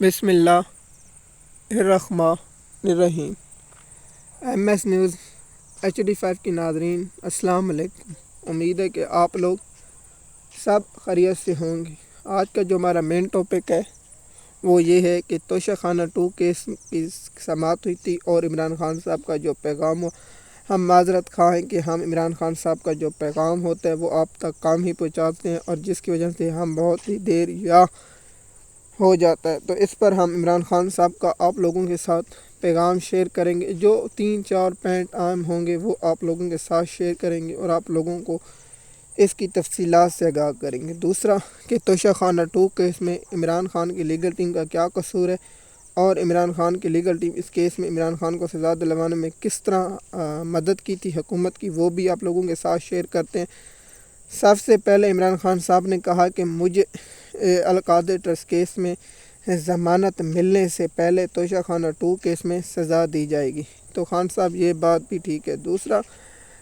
بسم اللہ الرحمن الرحیم۔ ایم ایس نیوز HD5 کی ناظرین السلام علیکم۔ امید ہے کہ آپ لوگ سب خیریت سے ہوں گے۔ آج کا جو ہمارا مین ٹاپک ہے وہ یہ ہے کہ توشہ خانہ 2 کیس کی سماعت ہوئی تھی اور عمران خان صاحب کا جو پیغام ہو، ہم معذرت خواہ ہیں کہ ہم عمران خان صاحب کا جو پیغام ہوتا ہے وہ آپ تک کام ہی پہنچاتے ہیں اور جس کی وجہ سے ہم بہت ہی دیر یا ہو جاتا ہے، تو اس پر ہم عمران خان صاحب کا آپ لوگوں کے ساتھ پیغام شیئر کریں گے۔ جو 3-4 پوائنٹ اہم ہوں گے وہ آپ لوگوں کے ساتھ شیئر کریں گے اور آپ لوگوں کو اس کی تفصیلات سے آگاہ کریں گے۔ دوسرا کہ توشہ خانہ 2 کیس میں عمران خان کی لیگل ٹیم کا کیا قصور ہے اور عمران خان کی لیگل ٹیم اس کیس میں عمران خان کو سزا دلوانے میں کس طرح مدد کی تھی حکومت کی، وہ بھی آپ لوگوں کے ساتھ شیئر کرتے ہیں۔ سب سے پہلے عمران خان صاحب نے کہا کہ مجھے القادر ٹرسٹ کیس میں ضمانت ملنے سے پہلے توشہ خانہ 2 کیس میں سزا دی جائے گی، تو خان صاحب یہ بات بھی ٹھیک ہے۔ دوسرا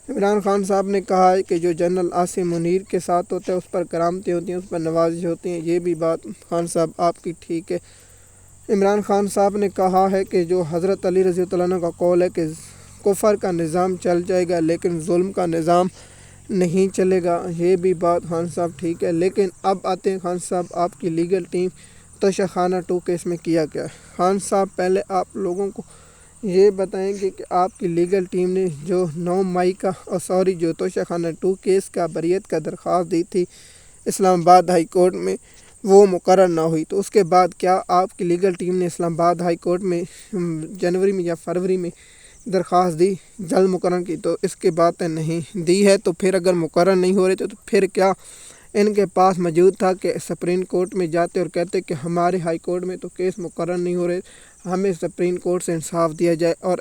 عمران خان صاحب نے کہا ہے کہ جو جنرل عاصم منیر کے ساتھ ہوتا ہے اس پر کرامتیں ہوتی ہیں، اس پر نوازش ہوتی ہیں، یہ بھی بات خان صاحب آپ کی ٹھیک ہے۔ عمران خان صاحب نے کہا ہے کہ جو حضرت علی رضی اللہ عنہ کا قول ہے کہ کفر کا نظام چل جائے گا لیکن ظلم کا نظام نہیں چلے گا، یہ بھی بات خان صاحب ٹھیک ہے۔ لیکن اب آتے ہیں خان صاحب آپ کی لیگل ٹیم توشہ خانہ 2 کیس میں کیا گیا ہے۔ خان صاحب پہلے آپ لوگوں کو یہ بتائیں گے کہ آپ کی لیگل ٹیم نے جو 9 مئی کا جو توشہ خانہ 2 کیس کا بریت کا درخواست دی تھی اسلام آباد ہائی کورٹ میں، وہ مقرر نہ ہوئی، تو اس کے بعد کیا آپ کی لیگل ٹیم نے اسلام آباد ہائی کورٹ میں جنوری میں یا فروری میں درخواست دی جلد مقرر کی؟ تو اس کے بعد نہیں دی ہے، تو پھر اگر مقرر نہیں ہو رہے تو پھر کیا ان کے پاس موجود تھا کہ سپریم کورٹ میں جاتے اور کہتے کہ ہمارے ہائی کورٹ میں تو کیس مقرر نہیں ہو رہے، ہمیں سپریم کورٹ سے انصاف دیا جائے، اور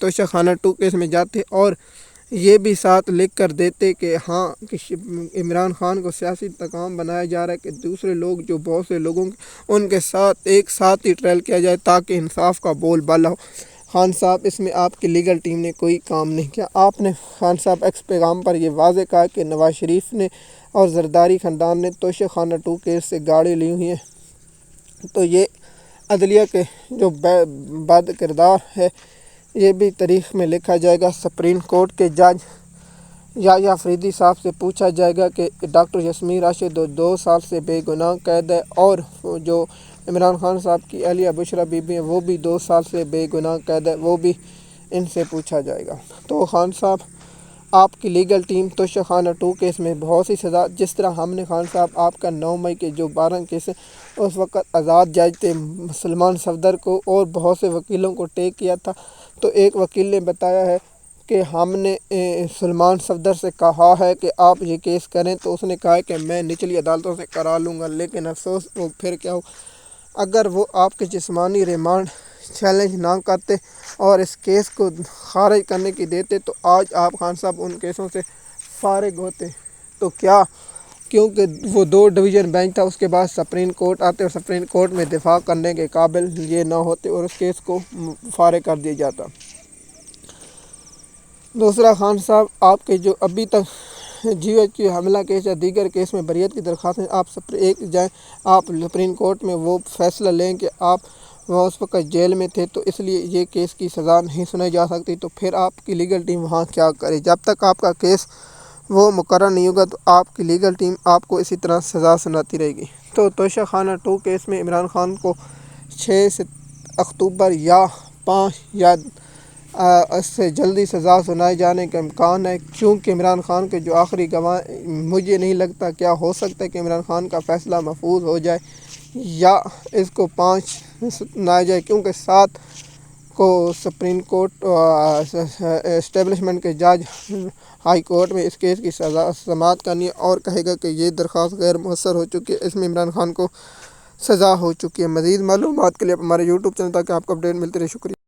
توشہ خانہ 2 کیس میں جاتے اور یہ بھی ساتھ لکھ کر دیتے کہ ہاں کہ عمران خان کو سیاسی انتقام بنایا جا رہا ہے، کہ دوسرے لوگ جو بہت سے لوگوں ان کے ساتھ ایک ساتھ ہی ٹرائل کیا جائے تاکہ انصاف کا بول بالا ہو۔ خان صاحب اس میں آپ کی لیگل ٹیم نے کوئی کام نہیں کیا۔ آپ نے خان صاحب ایکس پیغام پر یہ واضح کہا کہ نواز شریف نے اور زرداری خاندان نے توشہ خانہ 2 کیس سے گاڑی لی ہوئی ہے، تو یہ عدلیہ کے جو بد کردار ہے یہ بھی تاریخ میں لکھا جائے گا۔ سپریم کورٹ کے جج یحییٰ آفریدی صاحب سے پوچھا جائے گا کہ ڈاکٹر یاسمین راشد 2 سال سے بے گناہ قید ہے، اور جو عمران خان صاحب کی اہلیہ بشریٰ بی بی ہیں وہ بھی 2 سال سے بے گناہ قید ہے، وہ بھی ان سے پوچھا جائے گا۔ تو خان صاحب آپ کی لیگل ٹیم توشہ خانہ 2 کیس میں بہت سی سزا، جس طرح ہم نے خان صاحب آپ کا 9 مئی کے جو 12 کیس ہیں اس وقت آزاد جج تھے سلمان صفدر کو اور بہت سے وکیلوں کو ٹیک کیا تھا، تو ایک وکیل نے بتایا ہے کہ ہم نے سلمان صفدر سے کہا ہے کہ آپ یہ کیس کریں، تو اس نے کہا ہے کہ میں نچلی عدالتوں سے کرا لوں گا، لیکن افسوس وہ پھر کیا ہو، اگر وہ آپ کے جسمانی ریمانڈ چیلنج نہ کرتے اور اس کیس کو خارج کرنے کی دیتے تو آج آپ خان صاحب ان کیسوں سے فارغ ہوتے، تو کیا کیونکہ وہ 2 ڈویژن بینچ تھا، اس کے بعد سپریم کورٹ آتے اور سپریم کورٹ میں دفاع کرنے کے قابل یہ نہ ہوتے اور اس کیس کو فارغ کر دیا جاتا۔ دوسرا خان صاحب آپ کے جو ابھی تک GH کی حملہ کیس یا دیگر کیس میں بریت کی درخواست ہیں، آپ سپریم کورٹ میں وہ فیصلہ لیں کہ آپ وہ اس وقت جیل میں تھے تو اس لیے یہ کیس کی سزا نہیں سنائی جا سکتی، تو پھر آپ کی لیگل ٹیم وہاں کیا کرے؟ جب تک آپ کا کیس وہ مقرر نہیں ہوگا تو آپ کی لیگل ٹیم آپ کو اسی طرح سزا سناتی رہے گی۔ تو توشہ خانہ 2 کیس میں عمران خان کو 6 اکتوبر یا 5 یا اس سے جلدی سزا سنائے جانے کا امکان ہے، کیونکہ عمران خان کے جو آخری گواہ، مجھے نہیں لگتا کیا ہو سکتا ہے کہ عمران خان کا فیصلہ محفوظ ہو جائے یا اس کو 5 سنایا جائے، کیونکہ 7 کو سپریم کورٹ اسٹیبلشمنٹ کے جج ہائی کورٹ میں اس کیس کی سماعت کرنی ہے اور کہے گا کہ یہ درخواست غیر مؤثر ہو چکی ہے، اس میں عمران خان کو سزا ہو چکی ہے۔ مزید معلومات کے لیے ہمارے YouTube چینل تک آپ کو اپڈیٹ ملتی رہے، شکریہ۔